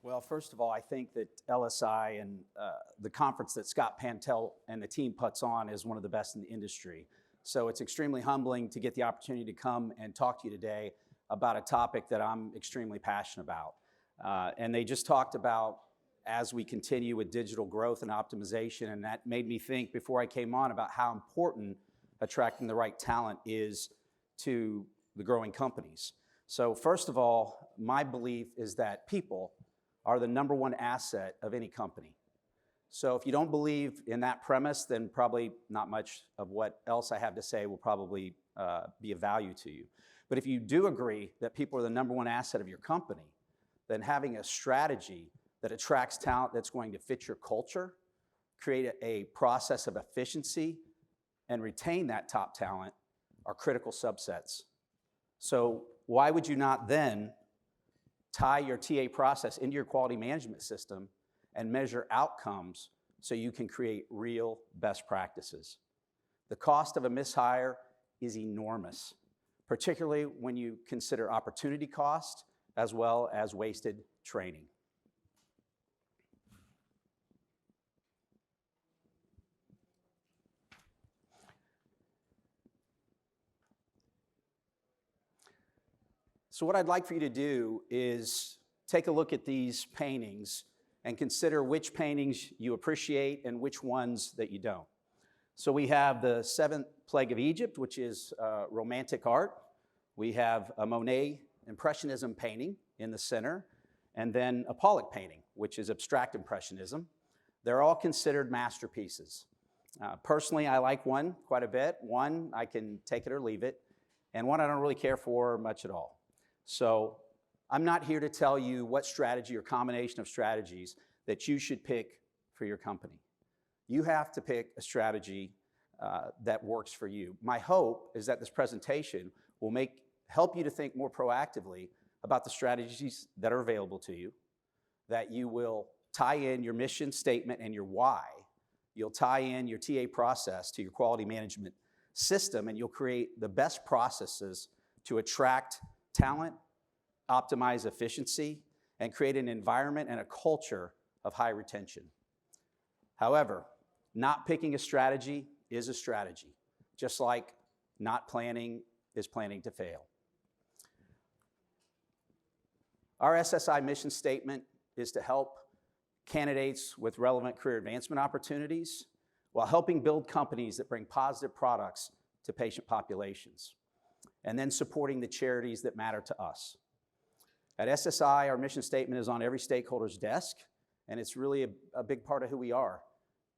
Well, first of all, I think that LSI and the conference that Scott Pantel and the team puts on is one of the best in the industry. So it's extremely humbling to get the opportunity to come and talk to you today about a topic that I'm extremely passionate about. And they just talked about as we continue with digital growth and optimization, and that made me think before I came on about how important attracting the right talent is to the growing companies. So first of all, my belief is that people are the number one asset of any company. So if you don't believe in that premise, then probably not much of what else I have to say will probably be of value to you. But if you do agree that people are the number one asset of your company, then having a strategy that attracts talent that's going to fit your culture, create a process of efficiency, and retain that top talent are critical subsets. So why would you not then tie your TA process into your quality management system and measure outcomes so you can create real best practices? The cost of a mishire is enormous, particularly when you consider opportunity cost as well as wasted training. So what I'd like for you to do is take a look at these paintings and consider which paintings you appreciate and which ones that you don't. So we have the Seventh Plague of Egypt, which is romantic art. We have a Monet Impressionism painting in the center, and then a Pollock painting, which is abstract Impressionism. They're all considered masterpieces. Personally, I like one quite a bit. One, I can take it or leave it, and one I don't really care for much at all. So I'm not here to tell you what strategy or combination of strategies that you should pick for your company. You have to pick a strategy that works for you. My hope is that this presentation will help you to think more proactively about the strategies that are available to you, that you will tie in your mission statement and your why. You'll tie in your TA process to your quality management system, and you'll create the best processes to attract talent, optimize efficiency, and create an environment and a culture of high retention. However, not picking a strategy is a strategy, just like not planning is planning to fail. Our SSI mission statement is to help candidates with relevant career advancement opportunities while helping build companies that bring positive products to patient populations, and then supporting the charities that matter to us. At SSI, our mission statement is on every stakeholder's desk, and it's really a big part of who we are.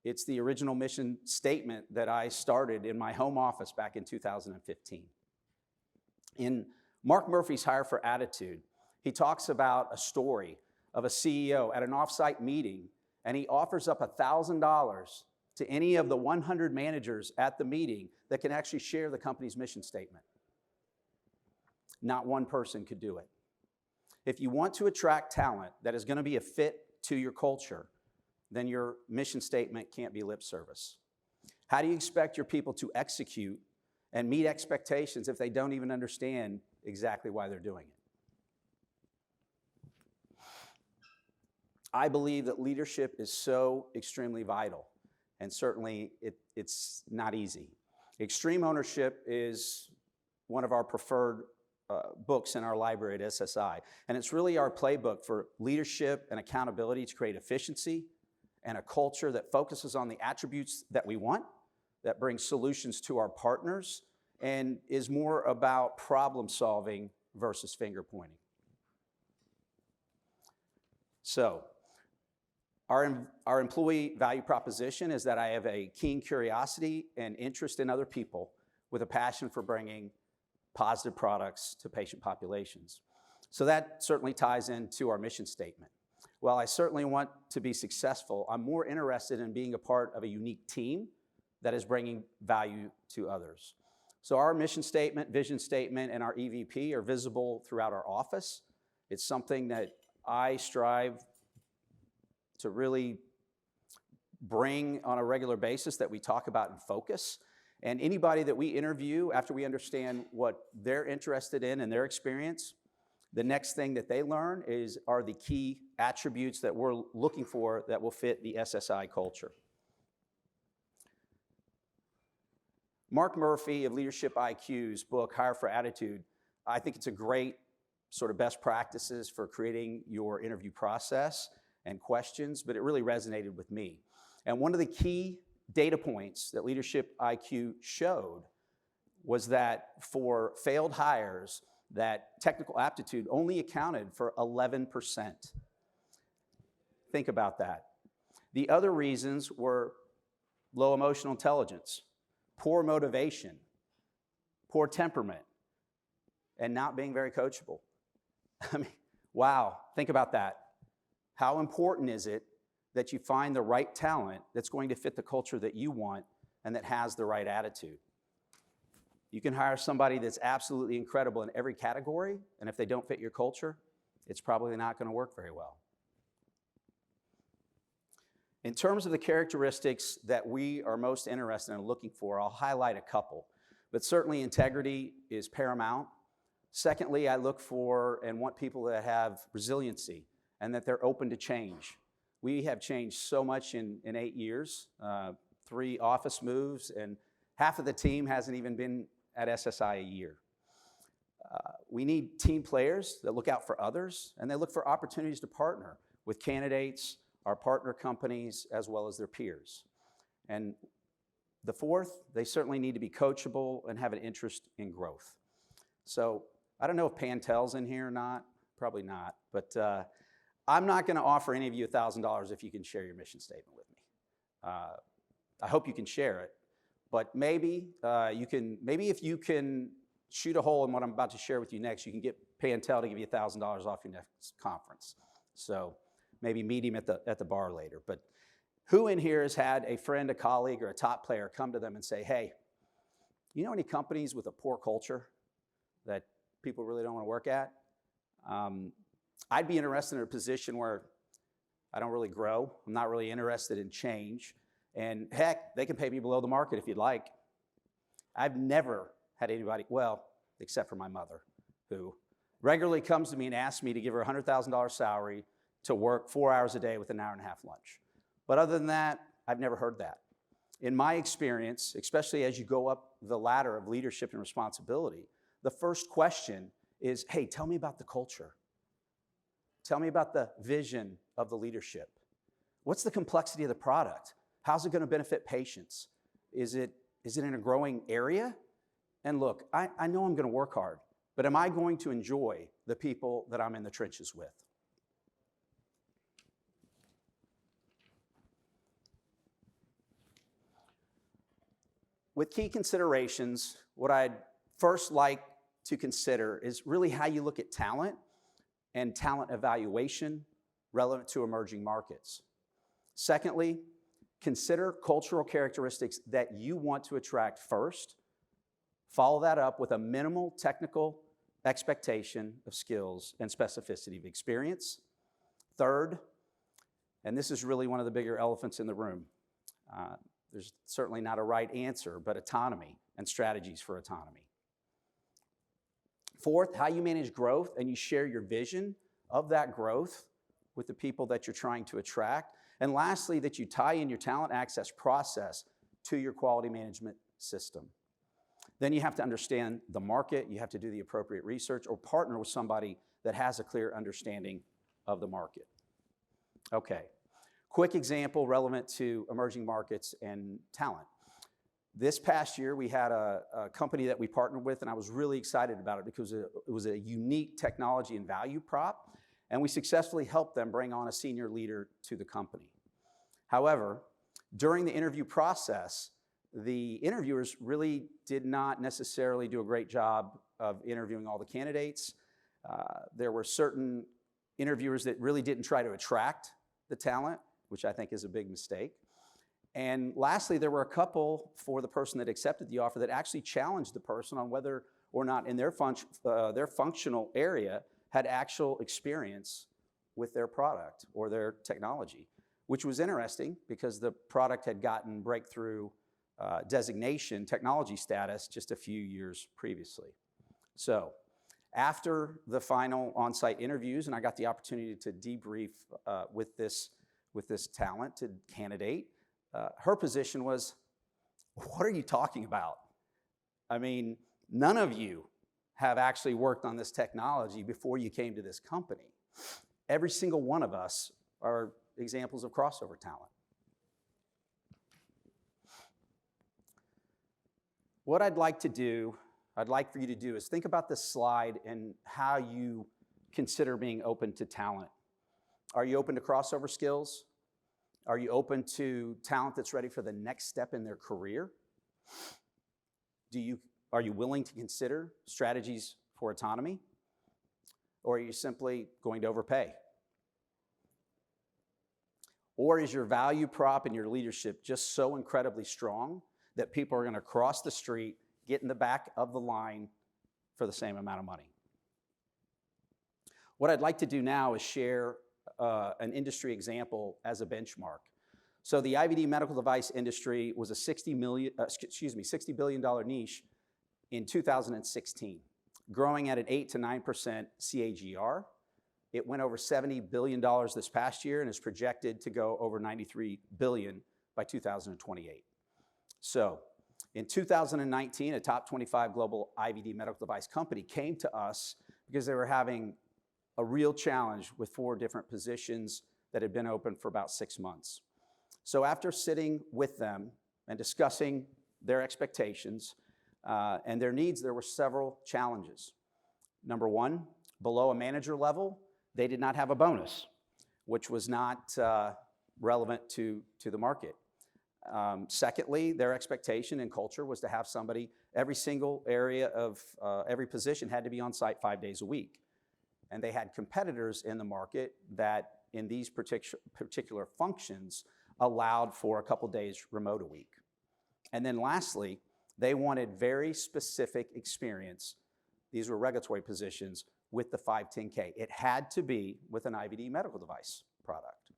It's the original mission statement that I started in my home office back in 2015. In Mark Murphy's Hire for Attitude, he talks about a story of a CEO at an offsite meeting, and he offers up $1,000 to any of the 100 managers at the meeting that can actually share the company's mission statement. Not one person could do it. If you want to attract talent that is going to be a fit to your culture, then your mission statement can't be lip service. How do you expect your people to execute and meet expectations if they don't even understand exactly why they're doing it? I believe that leadership is so extremely vital, and certainly it's not easy. Extreme Ownership is one of our preferred books in our library at SSI. And it's really our playbook for leadership and accountability to create efficiency and a culture that focuses on the attributes that we want, that brings solutions to our partners, and is more about problem solving versus finger pointing. So, our employee value proposition is that I have a keen curiosity and interest in other people with a passion for bringing positive products to patient populations. So that certainly ties into our mission statement. While I certainly want to be successful, I'm more interested in being a part of a unique team that is bringing value to others. So our mission statement, vision statement, and our EVP are visible throughout our office. It's something that I strive to really bring on a regular basis, that we talk about and focus. And anybody that we interview, after we understand what they're interested in and their experience, The next thing that they learn are the key attributes that we're looking for that will fit the SSI culture. Mark Murphy of Leadership IQ's book, Hire for Attitude, I think it's a great sort of best practices for creating your interview process and questions, but it really resonated with me. And one of the key data points that Leadership IQ showed was that for failed hires, that technical aptitude only accounted for 11%. Think about that. The other reasons were low emotional intelligence, poor motivation, poor temperament, and not being very coachable. I mean, wow, think about that. How important is it that you find the right talent that's going to fit the culture that you want and that has the right attitude? You can hire somebody that's absolutely incredible in every category, and if they don't fit your culture, it's probably not going to work very well. In terms of the characteristics that we are most interested in looking for, I'll highlight a couple, but certainly integrity is paramount. Secondly, I look for and want people that have resiliency and that they're open to change. We have changed so much in 8 years, 3 office moves, and half of the team hasn't even been at SSI a year. We need team players that look out for others, and they look for opportunities to partner with candidates, our partner companies, as well as their peers. And the fourth, they certainly need to be coachable and have an interest in growth. So I don't know if Pantel's in here or not, probably not, but I'm not gonna offer any of you $1,000 if you can share your mission statement with me. I hope you can share it, but maybe if you can shoot a hole in what I'm about to share with you next, you can get Pantel to give you $1,000 off your next conference. So maybe meet him at the bar later. But who in here has had a friend, a colleague, or a top player come to them and say, hey, you know any companies with a poor culture that people really don't want to work at? I'd be interested in a position where I don't really grow. I'm not really interested in change. And heck, they can pay me below the market if you'd like. I've never had anybody, well, except for my mother, who regularly comes to me and asks me to give her a $100,000 salary to work 4 hours a day with an hour-and-a-half lunch. But other than that, I've never heard that. In my experience, especially as you go up the ladder of leadership and responsibility, the first question is, hey, tell me about the culture. Tell me about the vision of the leadership. What's the complexity of the product? How's it going to benefit patients? Is it in a growing area? And look, I know I'm going to work hard, but am I going to enjoy the people that I'm in the trenches with? With key considerations, what I'd first like to consider is really how you look at talent and talent evaluation relevant to emerging markets. Secondly, consider cultural characteristics that you want to attract first. Follow that up with a minimal technical expectation of skills and specificity of experience. Third, and this is really one of the bigger elephants in the room, there's certainly not a right answer, but autonomy and strategies for autonomy. Fourth, how you manage growth and you share your vision of that growth with the people that you're trying to attract. And lastly, that you tie in your talent access process to your quality management system. Then you have to understand the market, you have to do the appropriate research or partner with somebody that has a clear understanding of the market. Okay, quick example relevant to emerging markets and talent. This past year, we had a company that we partnered with, and I was really excited about it because it was a unique technology and value prop, and we successfully helped them bring on a senior leader to the company. However, during the interview process, the interviewers really did not necessarily do a great job of interviewing all the candidates. There were certain interviewers that really didn't try to attract the talent, which I think is a big mistake. And lastly, there were a couple for the person that accepted the offer that actually challenged the person on whether or not in their functional area had actual experience with their product or their technology, which was interesting because the product had gotten breakthrough designation, technology status, just a few years previously. So, After the final on-site interviews, and I got the opportunity to debrief with this talented candidate, her position was, what are you talking about? I mean, none of you have actually worked on this technology before you came to this company. Every single one of us are examples of crossover talent. What I'd like for you to do is think about this slide and how you consider being open to talent. Are you open to crossover skills? Are you open to talent that's ready for the next step in their career? Are you willing to consider strategies for autonomy? Or are you simply going to overpay? Or is your value prop and your leadership just so incredibly strong that people are going to cross the street, get in the back of the line for the same amount of money? What I'd like to do now is share an industry example as a benchmark. So the IVD medical device industry was a $60 billion niche in 2016, growing at an 8 to 9% CAGR. It went over $70 billion this past year and is projected to go over $93 billion by 2028. So in 2019, a top 25 global IVD medical device company came to us because they were having a real challenge with 4 different positions that had been open for about 6 months. So after sitting with them and discussing their expectations and their needs, there were several challenges. Number one, below a manager level, they did not have a bonus, which was not relevant to the market. Secondly, their expectation and culture was to have somebody, every single area of every position had to be on site 5 days a week. And they had competitors in the market that in these particular functions allowed for a couple days remote a week. And then lastly, they wanted very specific experience. These were regulatory positions with the 510K. It had to be with an IVD medical device product.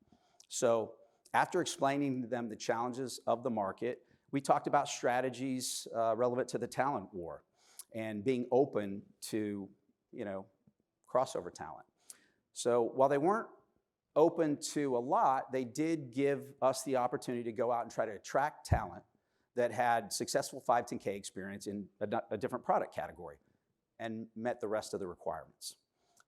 So after explaining to them the challenges of the market, we talked about strategies relevant to the talent war and being open to, crossover talent. So while they weren't open to a lot, they did give us the opportunity to go out and try to attract talent that had successful 510K experience in a different product category and met the rest of the requirements.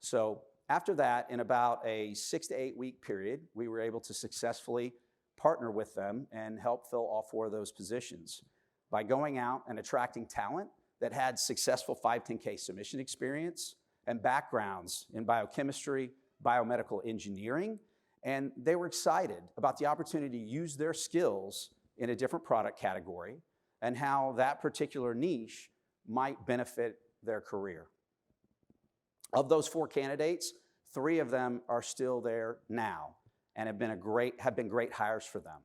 So after that, in about a 6 to 8 week period, we were able to successfully partner with them and help fill all 4 of those positions by going out and attracting talent that had successful 510K submission experience and backgrounds in biochemistry, biomedical engineering, and they were excited about the opportunity to use their skills in a different product category and how that particular niche might benefit their career. Of those 4 candidates, 3 of them are still there now and have been great hires for them.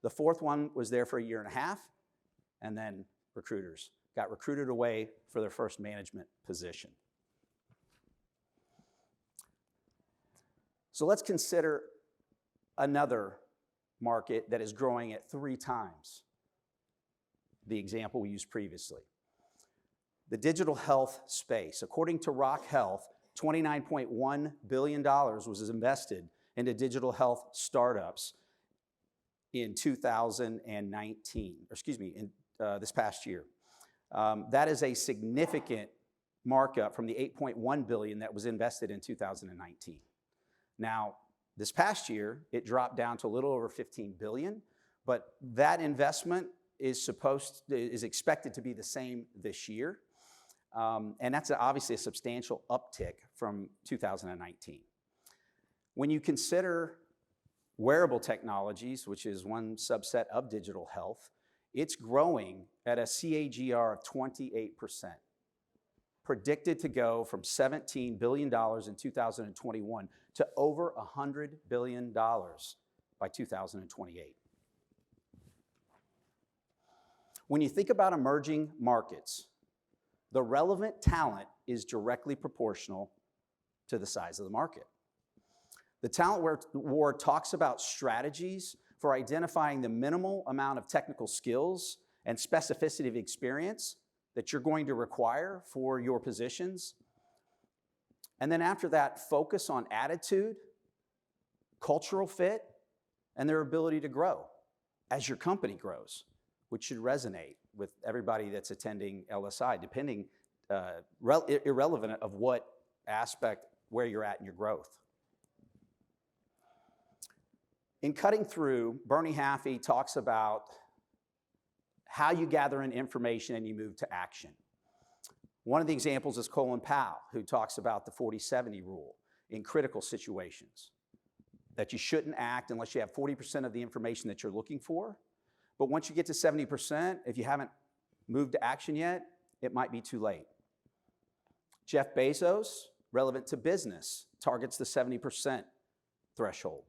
The 4th one was there for a year and a half, and then recruiters got recruited away for their first management position. So let's consider another market that is growing at 3 times the example we used previously. The digital health space. According to Rock Health, $29.1 billion was invested into digital health startups in 2019, this past year. That is a significant markup from the $8.1 billion that was invested in 2019. Now, this past year, it dropped down to a little over $15 billion, but that investment is expected to be the same this year. And that's obviously a substantial uptick from 2019. When you consider wearable technologies, which is one subset of digital health, it's growing at a CAGR of 28%, predicted to go from $17 billion in 2021 to over $100 billion by 2028. When you think about emerging markets, the relevant talent is directly proportional to the size of the market. The talent war talks about strategies for identifying the minimal amount of technical skills and specificity of experience that you're going to require for your positions. And then after that, focus on attitude, cultural fit, and their ability to grow as your company grows, which should resonate with everybody that's attending LSI, depending, irrelevant of what aspect, where you're at in your growth. In Cutting Through, Bernie Haffey talks about how you gather in information and you move to action. One of the examples is Colin Powell, who talks about the 40-70 rule in critical situations, that you shouldn't act unless you have 40% of the information that you're looking for. But once you get to 70%, if you haven't moved to action yet, it might be too late. Jeff Bezos, relevant to business, targets the 70% threshold,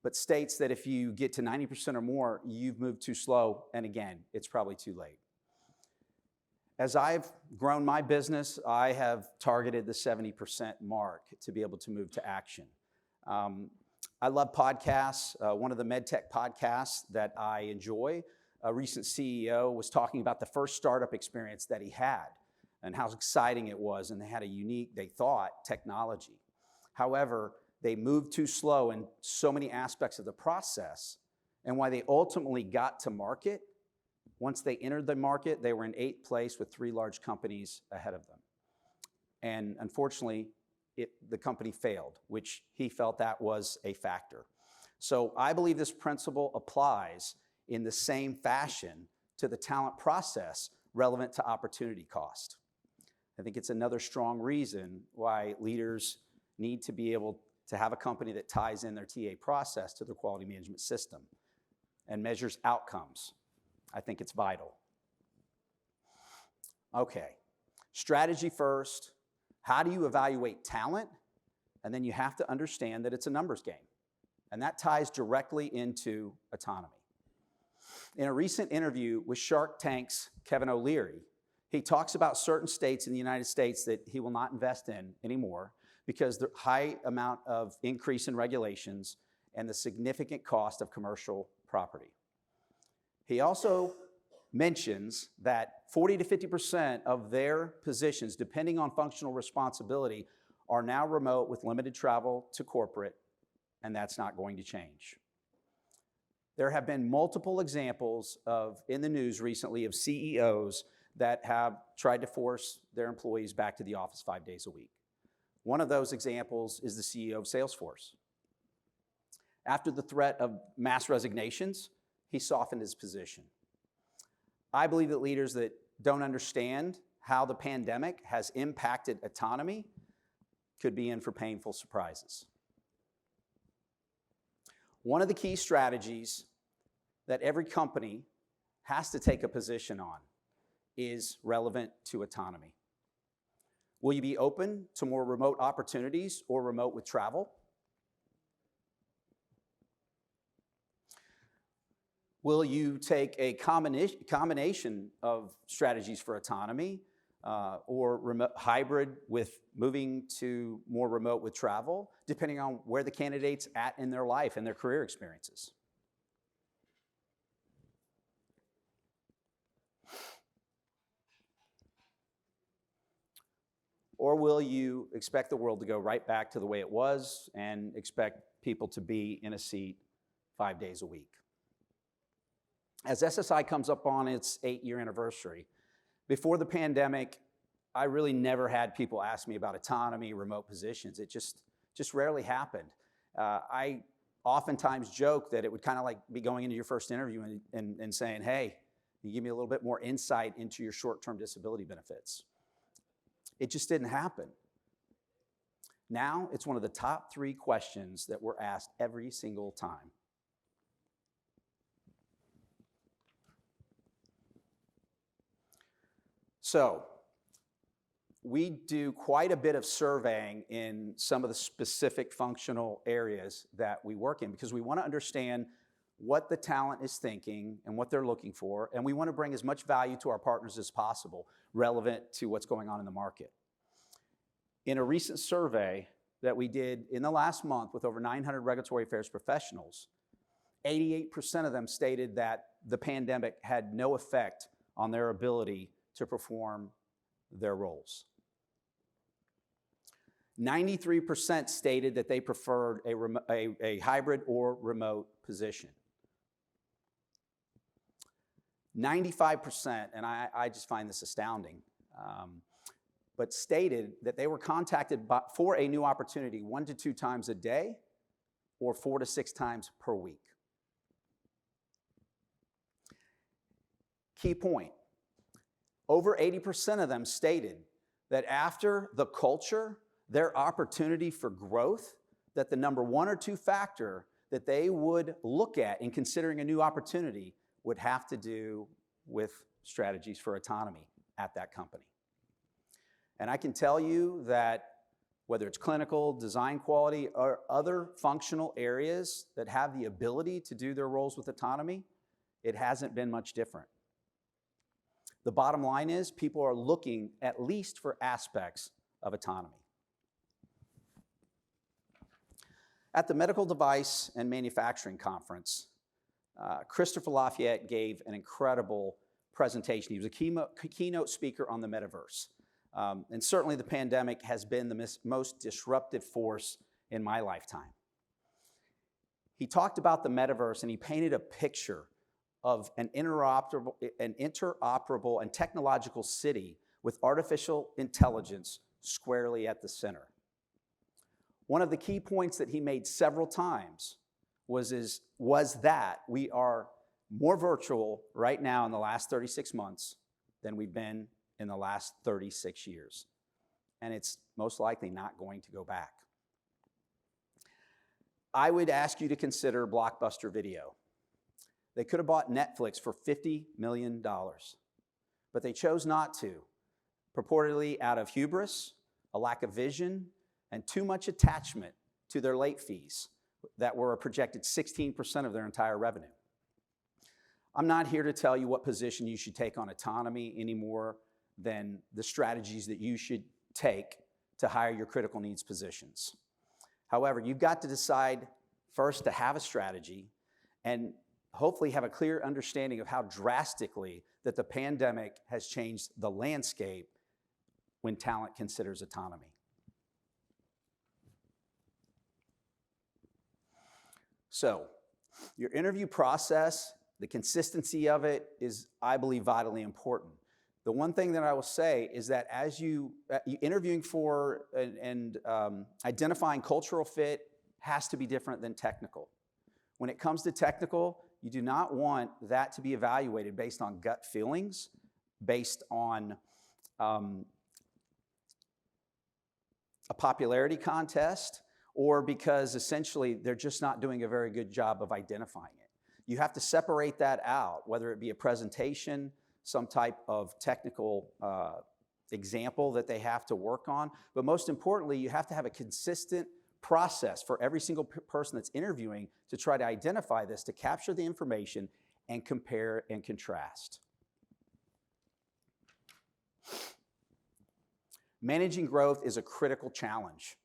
but states that if you get to 90% or more, you've moved too slow, and again, it's probably too late. As I've grown my business, I have targeted the 70% mark to be able to move to action. I love podcasts. One of the MedTech podcasts that I enjoy, a recent CEO was talking about the first startup experience that he had and how exciting it was, and they had a unique, they thought, technology. However, they moved too slow in so many aspects of the process, and why they ultimately got to market, once they entered the market, they were in 8th place with 3 large companies ahead of them. And unfortunately, the company failed, which he felt that was a factor. So I believe this principle applies in the same fashion to the talent process relevant to opportunity cost. I think it's another strong reason why leaders need to be able to have a company that ties in their TA process to their quality management system and measures outcomes. I think it's vital. Okay, strategy first. How do you evaluate talent? And then you have to understand that it's a numbers game. And that ties directly into autonomy. In a recent interview with Shark Tank's Kevin O'Leary, he talks about certain states in the United States that he will not invest in anymore because the high amount of increase in regulations and the significant cost of commercial property. He also mentions that 40 to 50% of their positions, depending on functional responsibility, are now remote with limited travel to corporate, and that's not going to change. There have been multiple examples in the news recently of CEOs that have tried to force their employees back to the office 5 days a week. One of those examples is the CEO of Salesforce. After the threat of mass resignations, he softened his position. I believe that leaders that don't understand how the pandemic has impacted autonomy could be in for painful surprises. One of the key strategies that every company has to take a position on is relevant to autonomy. Will you be open to more remote opportunities or remote with travel? Will you take a combination of strategies for autonomy or remote, hybrid with moving to more remote with travel, depending on where the candidate's at in their life and their career experiences? Or will you expect the world to go right back to the way it was and expect people to be in a seat 5 days a week? As SSI comes up on its 8-year anniversary, before the pandemic, I really never had people ask me about autonomy, remote positions. It just rarely happened. I oftentimes joke that it would kind of like be going into your first interview and saying, hey, you give me a little bit more insight into your short-term disability benefits. It just didn't happen. Now, it's one of the top 3 questions that we're asked every single time. So, we do quite a bit of surveying in some of the specific functional areas that we work in because we want to understand what the talent is thinking and what they're looking for, and we want to bring as much value to our partners as possible relevant to what's going on in the market. In a recent survey that we did in the last month with over 900 regulatory affairs professionals, 88% of them stated that the pandemic had no effect on their ability to perform their roles. 93% stated that they preferred a hybrid or remote position. 95%, and I just find this astounding, but stated that they were contacted for a new opportunity 1 to 2 times a day or 4 to 6 times per week. Key point, over 80% of them stated that after the culture, their opportunity for growth, that the number 1 or 2 factor that they would look at in considering a new opportunity would have to do with strategies for autonomy at that company. And I can tell you that whether it's clinical, design quality, or other functional areas that have the ability to do their roles with autonomy, it hasn't been much different. The bottom line is people are looking at least for aspects of autonomy. At the Medical Device and Manufacturing Conference, Christopher Lafayette gave an incredible presentation. He was a keynote speaker on the metaverse. And certainly the pandemic has been the most disruptive force in my lifetime. He talked about the metaverse and he painted a picture of an interoperable and technological city with artificial intelligence squarely at the center. One of the key points that he made several times was that we are more virtual right now in the last 36 months than we've been in the last 36 years. And it's most likely not going to go back. I would ask you to consider Blockbuster Video. They could have bought Netflix for $50 million, but they chose not to, purportedly out of hubris, a lack of vision, and too much attachment to their late fees that were a projected 16% of their entire revenue. I'm not here to tell you what position you should take on autonomy any more than the strategies that you should take to hire your critical needs positions. However, you've got to decide first to have a strategy and hopefully have a clear understanding of how drastically that the pandemic has changed the landscape when talent considers autonomy. So, your interview process, the consistency of it is, I believe, vitally important. The one thing that I will say is that as you interviewing for and identifying cultural fit has to be different than technical. When it comes to technical, you do not want that to be evaluated based on gut feelings, based on a popularity contest, or because essentially they're just not doing a very good job of identifying it. You have to separate that out, whether it be a presentation, some type of technical example that they have to work on, but most importantly, you have to have a consistent process for every single person that's interviewing to try to identify this, to capture the information and compare and contrast. Managing growth is a critical challenge,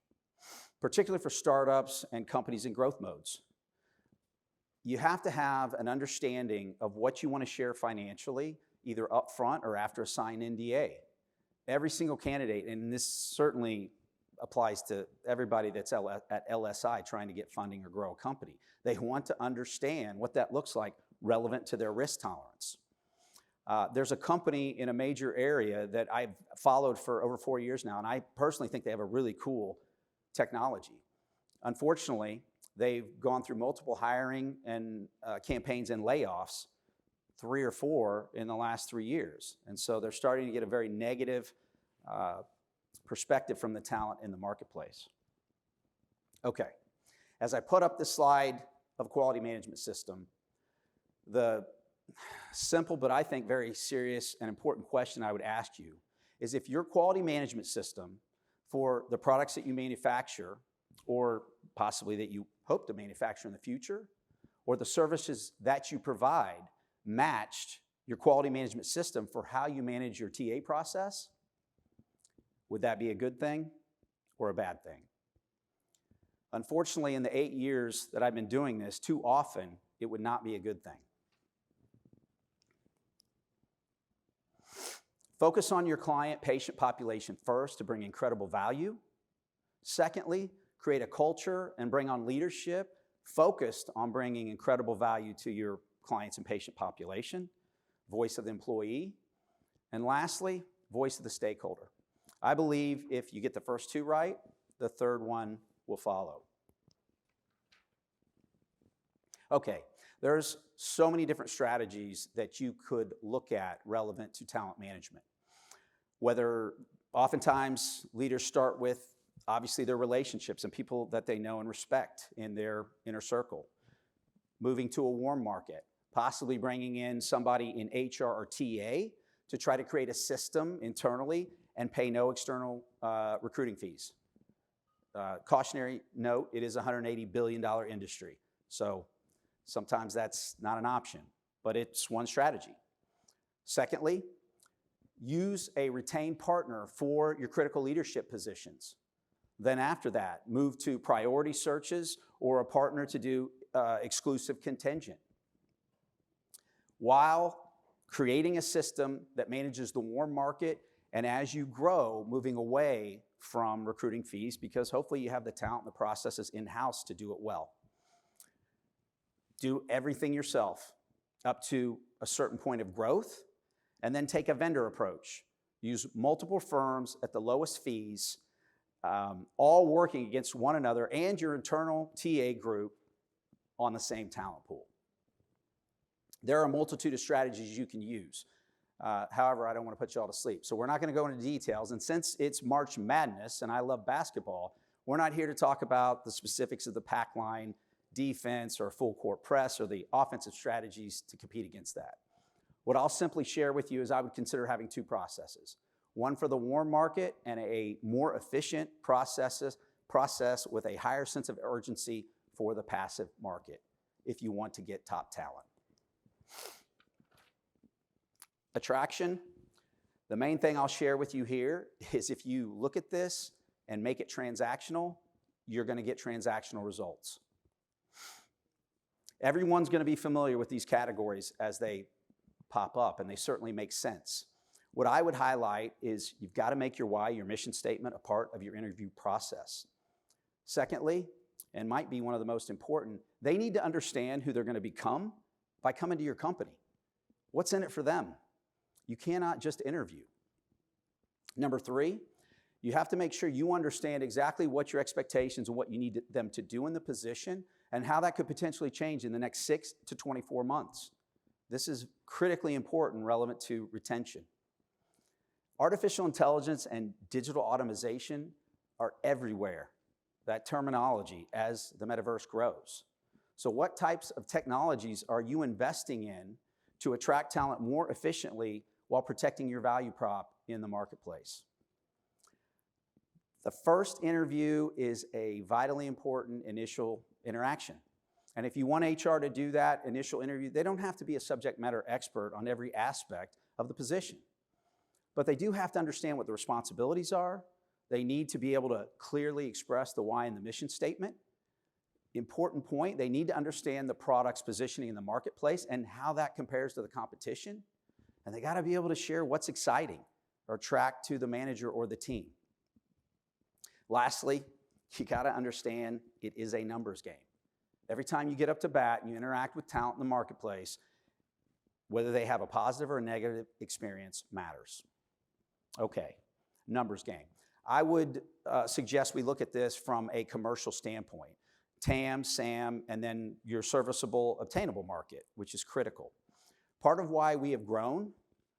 particularly for startups and companies in growth modes. You have to have an understanding of what you want to share financially, either upfront or after a signed NDA. Every single candidate, and this certainly applies to everybody that's at LSI trying to get funding or grow a company. They want to understand what that looks like relevant to their risk tolerance. There's a company in a major area that I've followed for over 4 years now, and I personally think they have a really cool technology. Unfortunately, they've gone through multiple hiring and campaigns and layoffs, 3 or 4 in the last 3 years. And so they're starting to get a very negative perspective from the talent in the marketplace. Okay, as I put up this slide of quality management system, the simple but I think very serious and important question I would ask you is if your quality management system for the products that you manufacture or possibly that you hope to manufacture in the future or the services that you provide matched your quality management system for how you manage your TA process, would that be a good thing or a bad thing? Unfortunately, in the 8 years that I've been doing this, too often it would not be a good thing. Focus on your client patient population first to bring incredible value. Secondly, create a culture and bring on leadership focused on bringing incredible value to your clients and patient population, voice of the employee, and lastly, voice of the stakeholder. I believe if you get the first two right, the third one will follow. Okay, there's so many different strategies that you could look at relevant to talent management. Whether oftentimes leaders start with obviously their relationships and people that they know and respect in their inner circle. Moving to a warm market, possibly bringing in somebody in HR or TA to try to create a system internally and pay no external recruiting fees. Cautionary note, it is a $180 billion industry. So sometimes that's not an option, but it's one strategy. Secondly, use a retained partner for your critical leadership positions. Then after that, move to priority searches or a partner to do exclusive contingent. While creating a system that manages the warm market, and as you grow, moving away from recruiting fees, because hopefully you have the talent and the processes in-house to do it well. Do everything yourself up to a certain point of growth, and then take a vendor approach. Use multiple firms at the lowest fees, all working against one another and your internal TA group on the same talent pool. There are a multitude of strategies you can use. However, I don't want to put you all to sleep. So we're not going to go into details. And since it's March Madness and I love basketball, we're not here to talk about the specifics of the pack line defense or full court press or the offensive strategies to compete against that. What I'll simply share with you is I would consider having two processes. One for the warm market and a more efficient process with a higher sense of urgency for the passive market if you want to get top talent. Attraction, the main thing I'll share with you here is if you look at this and make it transactional, you're going to get transactional results. Everyone's going to be familiar with these categories as they pop up, and they certainly make sense. What I would highlight is you've got to make your why, your mission statement, a part of your interview process. Secondly, and might be one of the most important, they need to understand who they're going to become by coming to your company. What's in it for them? You cannot just interview. Number three, you have to make sure you understand exactly what your expectations and what you need them to do in the position and how that could potentially change in the next 6 to 24 months. This is critically important, relevant to retention. Artificial intelligence and digital automation are everywhere, that terminology, as the metaverse grows. So what types of technologies are you investing in to attract talent more efficiently while protecting your value prop in the marketplace? The first interview is a vitally important initial interaction. And if you want HR to do that initial interview, they don't have to be a subject matter expert on every aspect of the position. But they do have to understand what the responsibilities are. They need to be able to clearly express the why in the mission statement. Important point, they need to understand the product's positioning in the marketplace and how that compares to the competition. And they got to be able to share what's exciting or track to the manager or the team. Lastly, you got to understand it is a numbers game. Every time you get up to bat and you interact with talent in the marketplace, whether they have a positive or a negative experience matters. Okay, numbers game. I would suggest we look at this from a commercial standpoint. TAM, SAM, and then your serviceable, obtainable market, which is critical. Part of why we have grown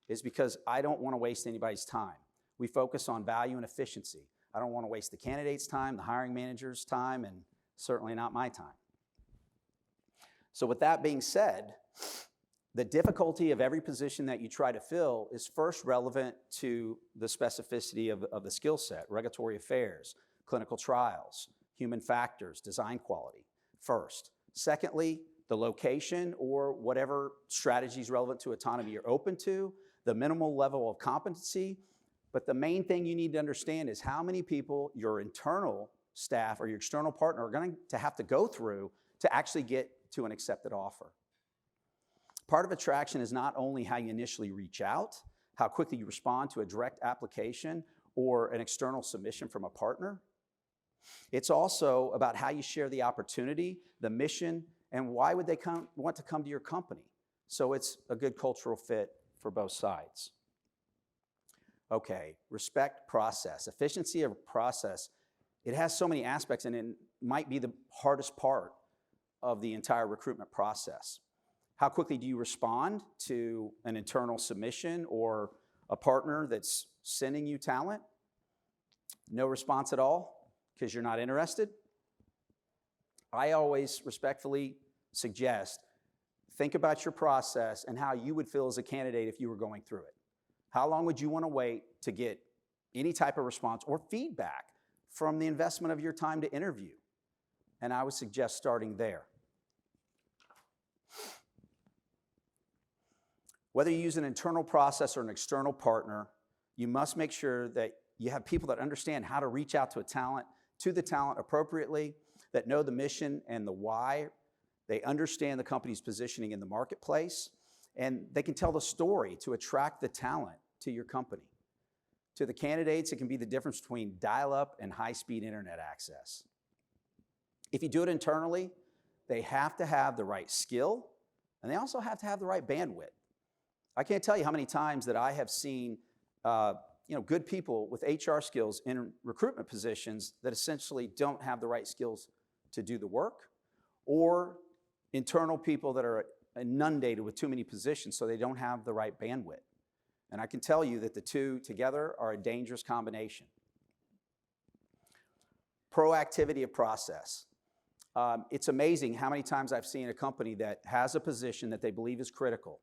is because I don't want to waste anybody's time. We focus on value and efficiency. I don't want to waste the candidate's time, the hiring manager's time, and certainly not my time. So with that being said, the difficulty of every position that you try to fill is first relevant to the specificity of the skill set, regulatory affairs, clinical trials, human factors, design quality, first. Secondly, the location or whatever strategies relevant to autonomy you're open to, the minimal level of competency, but the main thing you need to understand is how many people your internal staff or your external partner are going to have to go through to actually get to an accepted offer. Part of attraction is not only how you initially reach out, how quickly you respond to a direct application or an external submission from a partner, It's also about how you share the opportunity, the mission, and why would they want to come to your company. So it's a good cultural fit for both sides. Okay, respect process. Efficiency of process, it has so many aspects, and it might be the hardest part of the entire recruitment process. How quickly do you respond to an internal submission or a partner that's sending you talent? No response at all because you're not interested? I always respectfully suggest, think about your process and how you would feel as a candidate if you were going through it. How long would you want to wait to get any type of response or feedback from the investment of your time to interview? And I would suggest starting there. Whether you use an internal process or an external partner, you must make sure that you have people that understand how to reach out to the talent appropriately, that know the mission and the why. They understand the company's positioning in the marketplace, and they can tell the story to attract the talent to your company. To the candidates, it can be the difference between dial-up and high-speed internet access. If you do it internally, they have to have the right skill, and they also have to have the right bandwidth. I can't tell you how many times that I have seen good people with HR skills in recruitment positions that essentially don't have the right skills to do the work, or internal people that are inundated with too many positions so they don't have the right bandwidth. And I can tell you that the two together are a dangerous combination. Proactivity of process. It's amazing how many times I've seen a company that has a position that they believe is critical.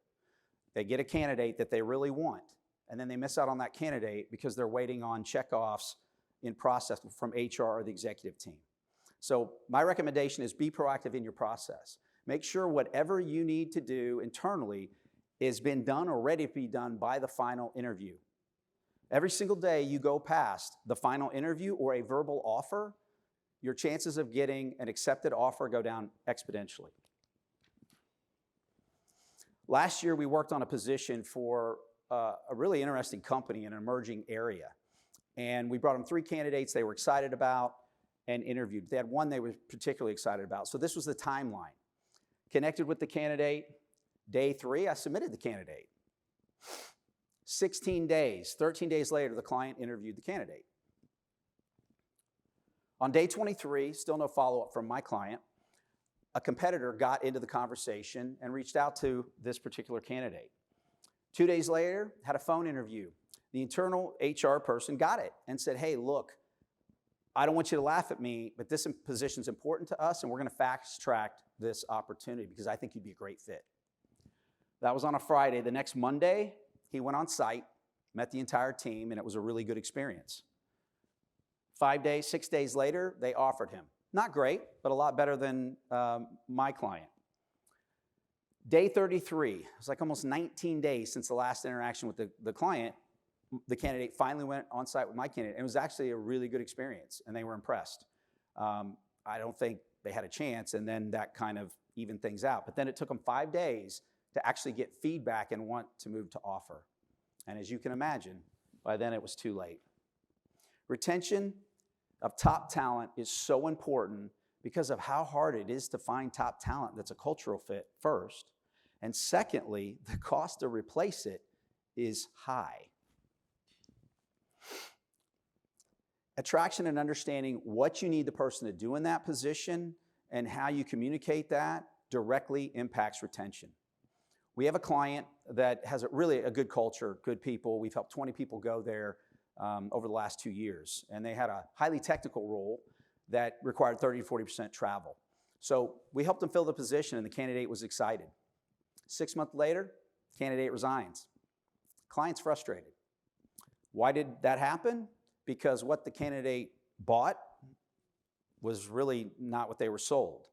They get a candidate that they really want, and then they miss out on that candidate because they're waiting on checkoffs in process from HR or the executive team. So my recommendation is be proactive in your process. Make sure whatever you need to do internally has been done or ready to be done by the final interview. Every single day you go past the final interview or a verbal offer, your chances of getting an accepted offer go down exponentially. Last year, we worked on a position for a really interesting company in an emerging area. And we brought them 3 candidates they were excited about and interviewed. They had one they were particularly excited about. So this was the timeline. Connected with the candidate. Day 3, I submitted the candidate. 16 days, 13 days later, the client interviewed the candidate. On day 23, still no follow-up from my client, a competitor got into the conversation and reached out to this particular candidate. 2 days later, had a phone interview. The internal HR person got it and said, hey, look, I don't want you to laugh at me, but this position is important to us, and we're going to fast track this opportunity because I think you'd be a great fit. That was on a Friday. The next Monday, he went on site, met the entire team, and it was a really good experience. 6 days later, they offered him. Not great, but a lot better than my client. Day 33, it was like almost 19 days since the last interaction with the client. The candidate finally went on site with my candidate. And it was actually a really good experience, and they were impressed. I don't think they had a chance, and then that kind of evened things out. But then it took them 5 days to actually get feedback and want to move to offer. And as you can imagine, by then it was too late. Retention of top talent is so important because of how hard it is to find top talent that's a cultural fit first. And secondly, the cost to replace it is high. Attraction and understanding what you need the person to do in that position and how you communicate that directly impacts retention. We have a client that has really a good culture, good people. We've helped 20 people go there over the last 2 years. And they had a highly technical role that required 30 to 40% travel. So we helped them fill the position, and the candidate was excited. 6 months later, candidate resigns. Client's frustrated. Why did that happen? Because what the candidate bought was really not what they were sold.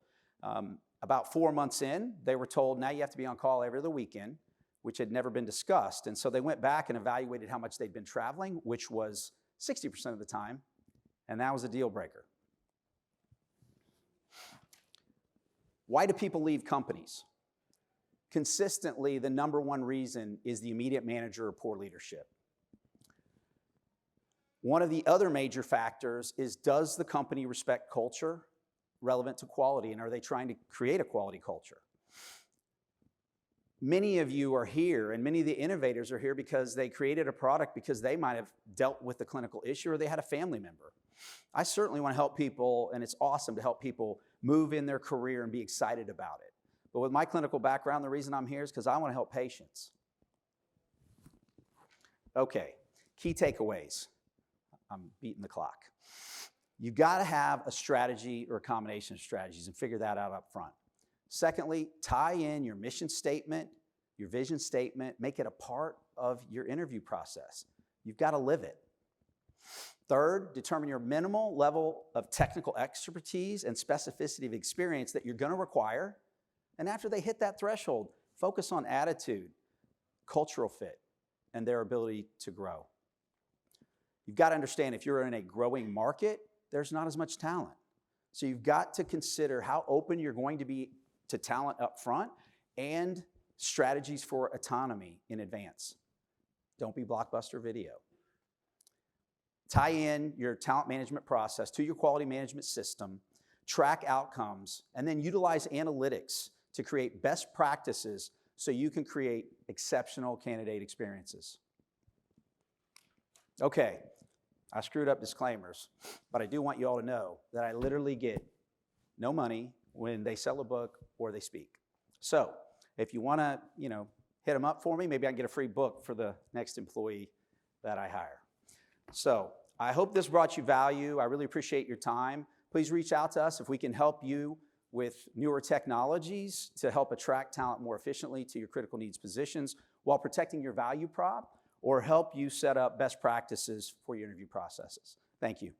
About 4 months in, they were told, now you have to be on call every other weekend, which had never been discussed. And so they went back and evaluated how much they'd been traveling, which was 60% of the time, and that was a deal breaker. Why do people leave companies? Consistently, the number one reason is the immediate manager or poor leadership. One of the other major factors is, does the company respect culture relevant to quality, and are they trying to create a quality culture? Many of you are here, and many of the innovators are here because they created a product because they might have dealt with the clinical issue or they had a family member. I certainly want to help people, and it's awesome to help people move in their career and be excited about it. But with my clinical background, the reason I'm here is because I want to help patients. Okay, key takeaways. I'm beating the clock. You got to have a strategy or a combination of strategies and figure that out up front. Secondly, tie in your mission statement, your vision statement, make it a part of your interview process. You've got to live it. Third, determine your minimal level of technical expertise and specificity of experience that you're going to require. And after they hit that threshold, focus on attitude, cultural fit, and their ability to grow. You've got to understand, if you're in a growing market, there's not as much talent. So you've got to consider how open you're going to be to talent up front and strategies for autonomy in advance. Don't be Blockbuster Video. Tie in your talent management process to your quality management system, track outcomes, and then utilize analytics to create best practices so you can create exceptional candidate experiences. Okay, I screwed up disclaimers, but I do want you all to know that I literally get no money when they sell a book or they speak. So if you want to, hit them up for me, maybe I can get a free book for the next employee that I hire. So I hope this brought you value. I really appreciate your time. Please reach out to us if we can help you with newer technologies to help attract talent more efficiently to your critical needs positions while protecting your value prop, or help you set up best practices for your interview processes. Thank you.